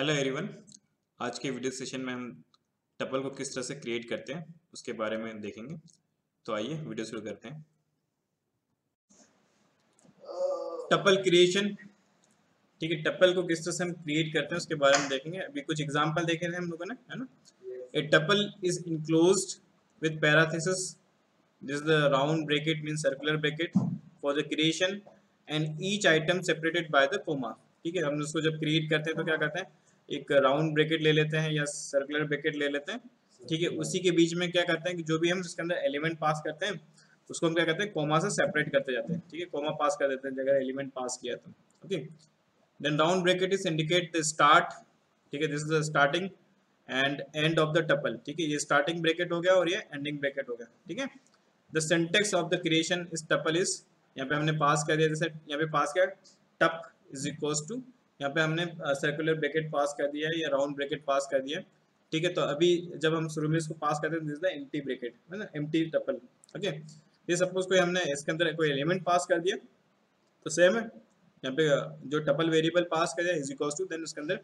Hello everyone. आज के video session में हम टपल को किस तरह से क्रिएट करते हैं उसके बारे में देखेंगे। तो आइए वीडियो शुरू करते हैं। टपल क्रिएशन, ठीक है। टपल को किस तरह से हम क्रिएट करते हैं उसके बारे में देखेंगे। अभी कुछ एग्जांपल देखे थे हम लोगों ने, है ना। A tuple is enclosed with parenthesis, this is the round bracket mean circular bracket for the creation and each item separated by the comma. ठीक है, हम उसको जब क्रिएट करते हैं तो क्या करते हैं, एक राउंड ब्रैकेट ले लेते हैं या सर्कुलर ब्रैकेट ले लेते हैं। ठीक है, उसी के बीच में क्या करते हैं कि जो भी हम इसके अंदर एलिमेंट पास करते हैं उसको हम क्या करते हैं, कोमा से सेपरेट करते जाते हैं। ठीक है, कोमा पास कर देते हैं जगह एलिमेंट पास किया तो। Okay, then round bracket is indicate the start. ठीक है, this is the starting end end of the tuple. ठीक है, ये स्टार्टिंग ब्रैकेट हो गया और ये एंडिंग ब्रैकेट हो गया। ठीक है, the syntax of the creation is tuple is, यहाँ पे हमने पास कर दिया, जैसे यहाँ पे पास किया टप इज इक्वल्स टू, यहाँ पे हमने सर्कुलर ब्रैकेट पास कर दिया है या राउंड ब्रैकेट पास कर दिया। ठीक है, तो अभी जब हम शुरू में इसको पास करते हैं this is the empty bracket, है ना, एम्प्टी टपल। ओके, ये सपोज कोई हमने इसके अंदर कोई एलिमेंट पास कर दिया तो सेम है, यहाँ पे जो टपल वेरिएबल पास कर दिया इज इक्वल्स टू, देन उसके अंदर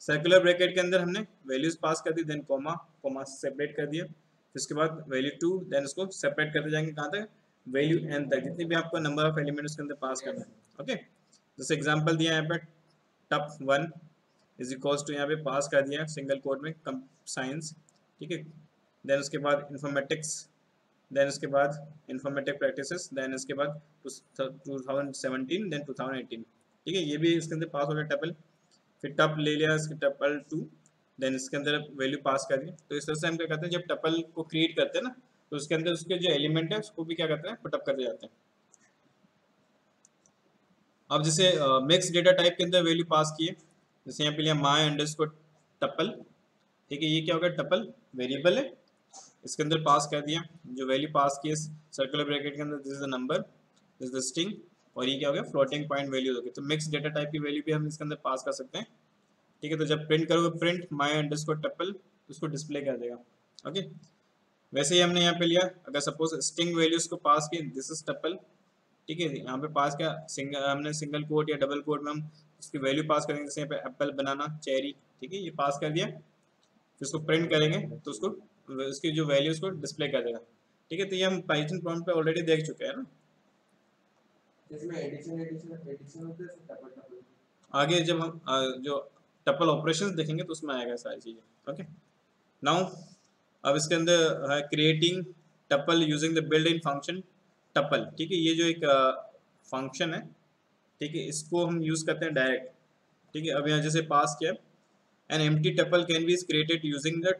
सर्कुलर ब्रैकेट के अंदर हमने वैल्यूज पास कर दी, देन कोमा, कोमा से सेपरेट कर दिया, फिर उसके बाद वैल्यू 2, देन उसको सेपरेट करते जाएंगे कहाँ तक, वैल्यू n तक, जितनी भी आपको नंबर ऑफ एलिमेंट उसके अंदर पास करना है। ओके, जैसे एग्जांपल दिया है यहाँ पे टप 1 इज इक्वल्स टू, यहाँ पे पास कर दिया सिंगल कोड में कम साइंस। ठीक है, देन उसके बाद इंफॉर्मेटिक्स, देन उसके बाद इंफॉर्मेटिक प्रैक्टिसेस, देन इसके बाद 2017, देन 2018। ठीक है, ये भी इसके अंदर पास हो गया टपल। फिर टप ले लिया इसके टपल 2, देन इसके अंदर वैल्यू पास कर दी। तो इस तरह से हम क्या करते हैं, जब टपल को क्रिएट करते हैं ना तो उसके अंदर उसके जो एलिमेंट है उसको भी क्या करते हैं, पुटअप करते जाते हैं। अब जैसे मिक्स डेटा टाइप के अंदर वैल्यू पास किए, जैसे यहाँ पे लिया माई अंडरस्कोर टपल। ठीक है, ये क्या होगा, टपल वेरिएबल है, इसके अंदर पास कर दिया जो वैल्यू पास की सर्कुलर ब्रैकेट के अंदर, this is the number, this is the string, और ये क्या हो गया, फ्लोटिंग पॉइंट वैल्यू हो गई। तो मिक्स डेटा टाइप की वैल्यू भी हम इसके अंदर पास कर सकते हैं। ठीक है, तो जब प्रिंट करोगे प्रिंट माई अंडरस्कोर टपल, उसको डिस्प्ले कर देगा। ओके, वैसे ही हमने यहाँ पे लिया, अगर सपोज स्ट्रिंग वैल्यूज को पास की, दिस इज टपल। ठीक है, यहाँ पे पास किया सिंगल, हमने सिंगल कोट या डबल कोट में हम उसकी वैल्यू पास करेंगे, जैसे यहाँ पे एप्पल, बनाना, चेरी। ठीक है, ये पास कर दिया, फिर उसको प्रिंट करेंगे तो उसको उसकी जो वैल्यू उसको डिस्प्ले कर देगा। ठीक है, तो ये हम पाइथन प्रॉम्प्ट पे ऑलरेडी देख चुके हैं ना। इसमें एडिशन एडिशन एडिशन होता है, टपल टपल आगे जब हम जो टपल ऑपरेशंस देखेंगे तो उसमें आएगा सारी चीजें। ओके, नाउ अब इसके अंदर है creating tuple using the built in function tuple. ठीक है, ये जो एक फंक्शन है, ठीक है, इसको हम यूज करते हैं डायरेक्ट। ठीक है, अब यहाँ जैसे पास किया an empty tuple can be created using the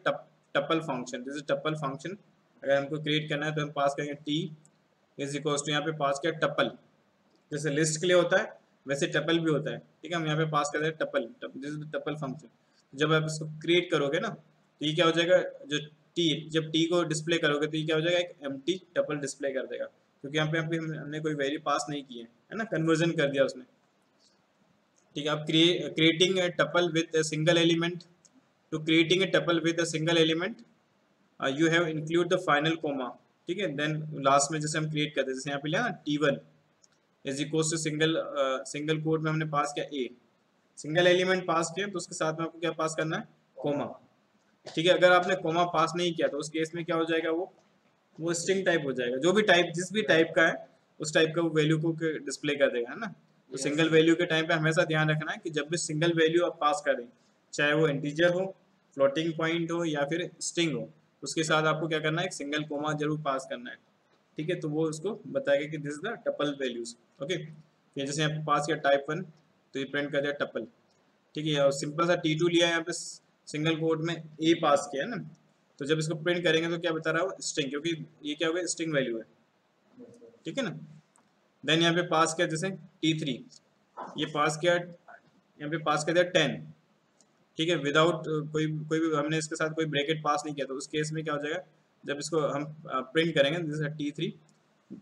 tuple function, this is tuple function. अगर हमको क्रिएट करना है तो हम पास करेंगे टी इज इक्वल्स टू, यहाँ पे पास किया टपल, जैसे लिस्ट के लिए होता है वैसे टपल भी होता है। ठीक है, हम यहाँ पे पास कर रहे हैं tuple, this is tuple function. जब आप इसको क्रिएट करोगे ना तो ये क्या हो जाएगा, जो टी, जब टी को डिस्प्ले करोगे तो ये क्या हो जाएगा, एक एम्प्टी टपल डिस्प्ले कर देगा, क्योंकि यहाँ पे हमने कोई वैल्यू पास नहीं की है ना, कन्वर्जन कर दिया उसने। ठीक है, आप creating a tuple with a single element, to creating a tuple with a single element you have include the final comma. ठीक है, देन लास्ट में जैसे हम क्रिएट करते हैं, जैसे यहाँ पे लिया ना T1 is equal to single, single code में हमने पास किया ए, सिंगल एलिमेंट पास किया तो उसके साथ में आपको क्या पास करना है, कोमा। ठीक है, अगर आपने कोमा पास नहीं किया तो उस केस में क्या हो जाएगा, वो स्ट्रिंग टाइप हो जाएगा, जो भी टाइप, जिस भी टाइप का है उस टाइप का वो वैल्यू को डिस्प्ले कर देगा, है ना। तो सिंगल वैल्यू के टाइम पे हमेशा ध्यान रखना है कि जब भी सिंगल वैल्यू आप पास करें, चाहे वो इंटीजर हो, फ्लोटिंग पॉइंट हो या फिर स्ट्रिंग हो, उसके साथ आपको क्या करना है, एक सिंगल कोमा जरूर पास करना है। ठीक है, तो वो उसको बताएगा कि this is the tuple values. Okay, फिर जैसे यहाँ पे पास किया टाइप 1 तो ये प्रिंट कर दिया टपल। ठीक है, और सिंपल सा T2 लिया है, यहाँ पे सिंगल कोड में ए पास किया है ना, तो जब इसको प्रिंट करेंगे तो क्या बता रहा है, स्ट्रिंग, क्योंकि ये क्या होगा, स्ट्रिंग वैल्यू है। ठीक है ना, देन यहाँ पे पास किया जैसे T3, ये पास किया, यहाँ पे पास कर दिया 10। ठीक है, विदाउट कोई कोई भी हमने इसके साथ कोई ब्रैकेट पास नहीं किया, तो उस केस में क्या हो जाएगा, जब इसको हम प्रिंट करेंगे जैसे T3,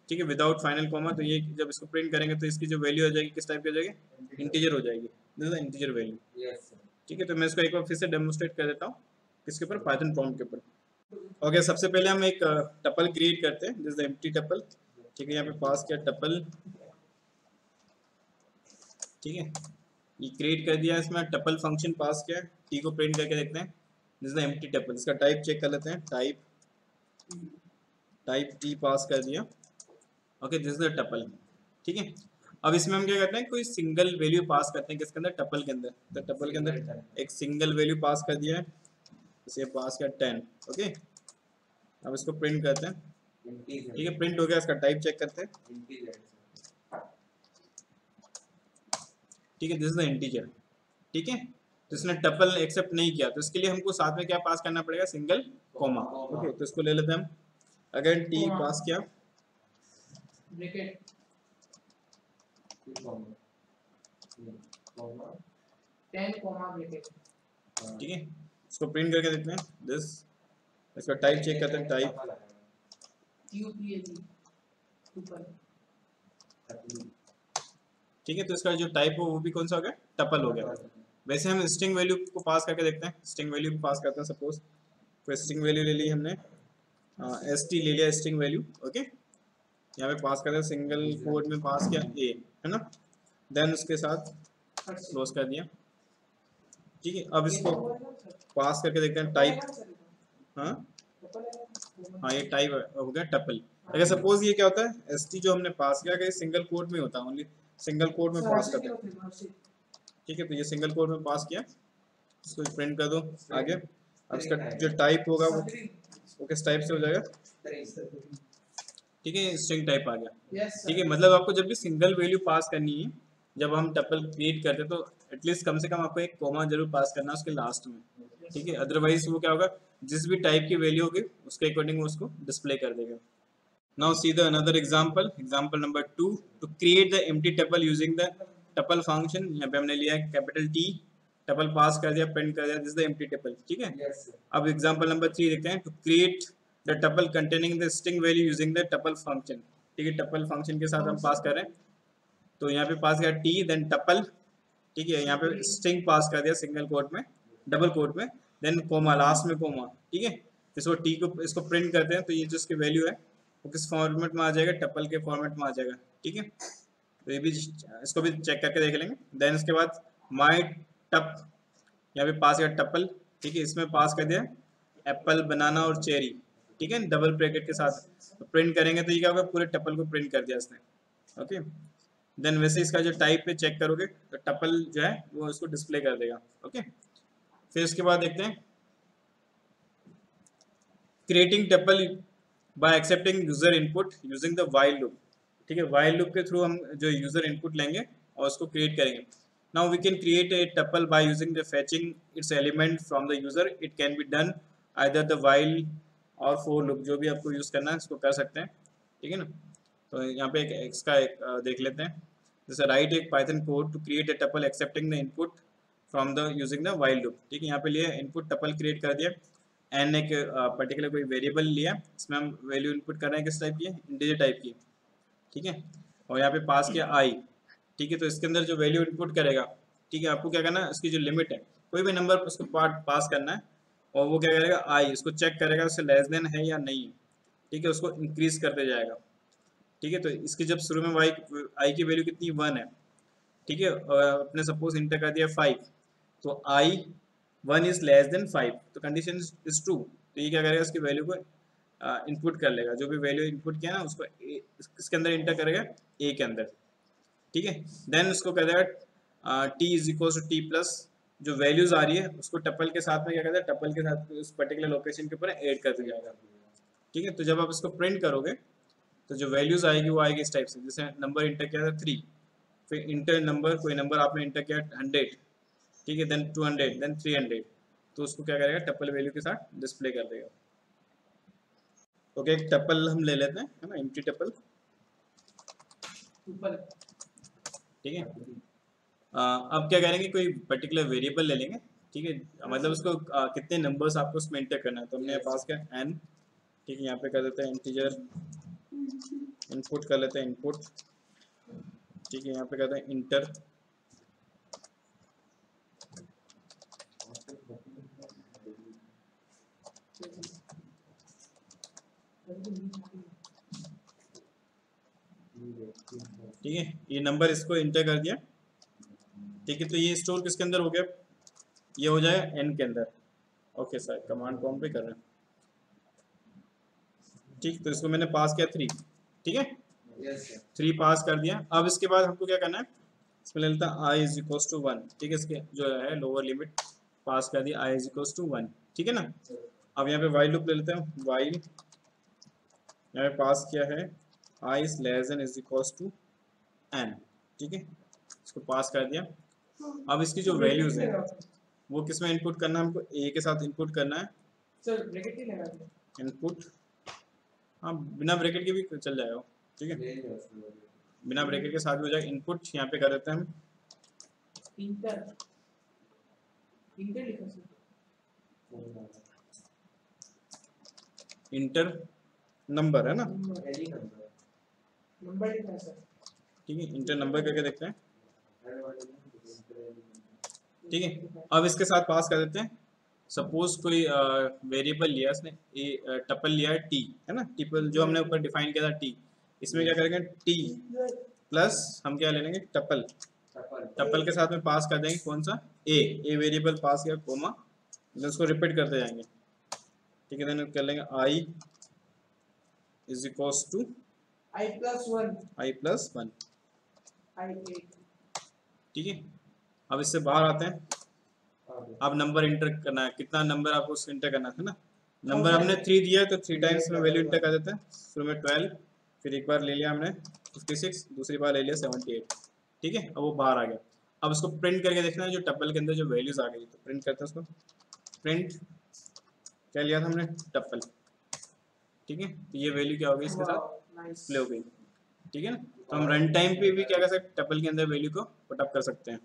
ठीक है, विदाउट फाइनल कॉमा, तो ये जब इसको प्रिंट करेंगे तो इसकी जो वैल्यू हो जाएगी किस टाइप की हो जाएगी, इंटीजर हो जाएगी, this is integer value. Yes sir. ठीक है, तो मैं इसको एक बार फिर से डेमोस्ट्रेट कर देता हूँ, किसके ऊपर, पाइथन प्रॉम्प्ट के ऊपर। ओके, सबसे पहले हम एक टपल क्रिएट करते हैं, this is the empty tuple. ठीक है, यहाँ पे पास किया टपल। ठीक है, ये क्रिएट कर दिया, इसमें टपल फंक्शन पास किया, टी को प्रिंट करके देखते हैं, दिस इज एम्प्टी टपल। इसका टाइप चेक कर लेते हैं, टाइप टी पास कर दिया, okay this is the tuple, ठीक है। अब इसमें हम क्या करते हैं, कोई सिंगल वैल्यू पास करते हैं, किसके अंदर, टपल के अंदर। तो टपल के अंदर एक सिंगल वैल्यू पास कर दिया है, इसे पास किया 10, ओके। अब इसको प्रिंट करते हैं, ठीक है, प्रिंट हो गया। इसका टाइप चेक करते हैं, ठीक है, दिस इज द इंटीजर, ठीक है। तो इसने टपल एक्सेप्ट नहीं किया, तो इसके लिए हमको साथ में क्या पास करना पड़ेगा, सिंगल कॉमा, ओके। तो इसको ले लेते हैं हम, अगर टी पास किया, ब्रैकेट 10 कॉमा ब्रैकेट, ठीक है। इसको प्रिंट करके देखते हैं, दिस, इसका टाइप चेक करते हैं, टाइप TUPAB टपल, ठीक है। तो इसका जो टाइप हो वो भी कौन सा हो गया, टपल हो गया। वैसे हम स्ट्रिंग वैल्यू को पास करके देखते हैं, स्ट्रिंग वैल्यू को पास करते हैं, सपोज कोई स्ट्रिंग वैल्यू ले ली हमने, st ले लिया स्ट्रिंग वैल्यू, ओके। यहाँ पे पास करते हैं, सिंगल कोड में पास किया a, है ना, देन उसके साथ क्लोज कर दिया, ठीक है। अब इसको पास करके देखते हैं, टाइप, हाँ हाँ ये टाइप हो गया टपल। अगर सपोज ये क्या होता है, st जो हमने पास किया, अगर सिंगल कोड में होता है, ओनली सिंगल कोड में पास करते हैं, ठीक है। तो ये सिंगल कोड में पास किया, इसको प्रिंट कर दो आगे। अब इसका जो टाइप होगा वो किस टाइप से हो जाएगा, ठीक है, स्ट्रिंग टाइप आ गया, ठीक है। मतलब आपको जब भी सिंगल वैल्यू पास करनी है, जब हम टपल क्रिएट करते हैं, तो एटलीस्ट कम से कम आपको एक कॉमा जरूर पास करना है उसके लास्ट में, ठीक है। अदरवाइज वो क्या होगा, जिस भी टाइप की वैल्यू होगी उसके अकॉर्डिंग वो उसको डिस्प्ले कर देगा। Now see the another example, example number 2, to create the empty tuple using the tuple function। यहाँ पे हमने लिया है कैपिटल T, tuple पास कर दिया, प्रिंट कर दिया, this is the empty tuple, ठीक है। अब example number 3 देखते हैं, to create the tuple containing the string value using the tuple function, ठीक है। tuple function के साथ हम पास कर रहे हैं, तो यहाँ पे पास किया T then tuple, ठीक है। यहाँ पे string पास कर दिया सिंगल कोट में, डबल कोट में, देन कोमा, लास्ट में कोमा, ठीक है। इसको T को इसको प्रिंट करते हैं, तो ये जो इसकी वैल्यू है वो किस फॉर्मेट में आ जाएगा, टपल के फॉर्मेट में आ जाएगा, ठीक है। तो ये भी इसको भी चेक करके देख लेंगे। देन इसके बाद माई टप, यहाँ पे पास किया टपल, ठीक है, इसमें पास कर दिया एप्पल, बनाना और चेरी, ठीक है, डबल ब्रैकेट के साथ। तो प्रिंट करेंगे तो ये क्या होगा, पूरे टपल को प्रिंट कर दिया इसने, ओके। देन वैसे इसका जो टाइप पे चेक करोगे तो टपल जो है वो इसको डिस्प्ले कर देगा, ओके। फिर इसके बाद देखते हैं creating tuple bye accepting user input using the while loop, ठीक है। वाइल लूप के थ्रू हम जो यूजर इनपुट लेंगे और उसको क्रिएट करेंगे। Now we can create a tuple by using the fetching its element from the user. It can be done either the while और फॉर लूप, जो भी आपको यूज करना है इसको कर सकते हैं, ठीक है ना। तो यहाँ पे इसका देख लेते हैं, जैसे राइट एक python code to create a tuple excepting the input from the using the while loop, ठीक है। यहाँ पे लिए इनपुट टपल क्रिएट कर दिया, एन एक पर्टिकुलर कोई वेरिएबल लिया, इसमें हम वैल्यू इनपुट कर रहे हैं किस टाइप की, इंटीजर टाइप की, ठीक है। और यहाँ पे पास किया आई, ठीक है। तो इसके अंदर जो वैल्यू इनपुट करेगा, ठीक है, आपको क्या करना है, इसकी जो लिमिट है, कोई भी नंबर उसको पास करना है, और वो क्या करेगा, आई इसको चेक करेगा उससे लेस देन है या नहीं, ठीक है, उसको इंक्रीज करते जाएगा, ठीक है। तो इसकी जब शुरू में वाई आई की वैल्यू कितनी 1 है, ठीक है, अपने सपोज इंटर कर दिया 5, तो आई 1 इज लेस देन 5, तो कंडीशन इज ट्रू, तो ये क्या करेगा, इसकी वैल्यू को इनपुट कर लेगा, जो भी वैल्यू इनपुट किया ना उसको इसके अंदर इंटर करेगा, ए के अंदर, ठीक है। देन उसको कर देगा T is equal to T plus, जो वैल्यूज आ रही है उसको टपल के साथ में क्या करता है, टपल के साथ उस पर्टिकुलर लोकेशन के ऊपर ऐड कर दिया जाएगा, ठीक है। तो जब आप इसको प्रिंट करोगे तो जो वैल्यूज आएगी वो आएगी इस टाइप से, जैसे नंबर इंटर किया था 3, फिर इंटर नंबर, कोई नंबर आपने इंटर किया 100, ठीक है, देन 200, देन 300, तो उसको क्या करेगा, टपल वैल्यू के साथ डिस्प्ले कर देगा। ओके, एक टपल हम ले लेते हैं, है ना, एम्प्टी टपल, ठीक है। अब क्या करेंगे, कोई पर्टिकुलर वेरिएबल ले लेंगे, ठीक है, मतलब उसको कितने नंबर्स आपको उसमें इंटर करना है, तो हमने पास किया n, ठीक है। यहाँ पे कर देते हैं इंटीजर इनपुट, कर लेते हैं इनपुट, ठीक है। यहाँ पे करते हैं इंटर, ठीक है, ये नंबर इसको इंटर कर दिया, ठीक है, तो ये स्टोर किसके अंदर हो गया, ये हो जाए n के अंदर। ओके सर, कमांड कॉम पे कर रहे हैं, ठीक। तो इसको मैंने पास किया 3, ठीक है, यस सर 3 पास कर दिया। अब इसके बाद हमको क्या करना है, इसमें ले लेता है i इज इक्वल्स टू 1, ठीक है, इसके जो है लोअर लिमिट पास कर दिया, i इज इक्वल्स टू 1, ठीक है ना। अब यहाँ पे वाइल लूप ले लेते हैं, वाइल यहाँ पे पास किया है i is less than is equals to n, ठीक है, इसको पास कर दिया। अब इसकी जो वैल्यूज है वो किस में इनपुट करना है, हमको a के साथ इनपुट करना है, सर ब्रैकेट ही लगा दो। इनपुट, हाँ बिना ब्रैकेट के भी चल जाएगा, ठीक है, ले लिया उसने बिना ब्रैकेट के साथ भी हो जाएगा। इनपुट यहाँ पे कर देते हैं हम इंटर इंटर लिखो सर। इंटर नंबर, है ना, एनी नंबर नंबर लिखना है सर। ठीक है, इंटर नंबर करके देखते हैं, ठीक है। अब इसके साथ पास कर देते हैं, सपोज कोई वेरिएबल लिया इसने, टपल लिया है टी, है ना, टपल जो हमने ऊपर डिफाइन किया था टी, इसमें क्या करेंगे टी प्लस हम क्या ले लेंगे टपल, टपल के साथ में पास कर देंगे कौन सा ए वेरिएबल पास किया कोमा, देन उसको रिपीट करते जाएंगे, ठीक है। देन कर लेंगे I is equals to I plus 1 I plus 1, I 8। ठीक है। अब इससे बाहर आते हैं, अब नंबर इंटर करना है, कितना नंबर आपको इंटर करना है ना, नंबर हमने 3 दिया है तो 3 टाइम्स में वैल्यू इंटर कर देते हैं, शुरू में 12, फिर एक बार ले लिया हमने 56, दूसरी बार ले लिया 78, ठीक है। अब वो बाहर आ गया। अब उसको प्रिंट करके देखना है जो टपल के अंदर जो वैल्यूज आ गई, तो प्रिंट करते हैं उसको, प्रिंट क्या लिया था हमने टपल, ठीक है, तो ये वैल्यू क्या हो गई इसके साथ नाइस प्ले हो गई, ठीक है ना। तो हम रन टाइम पे भी क्या कर सकते हैं, टपल के अंदर वैल्यू को पुट अप कर सकते हैं।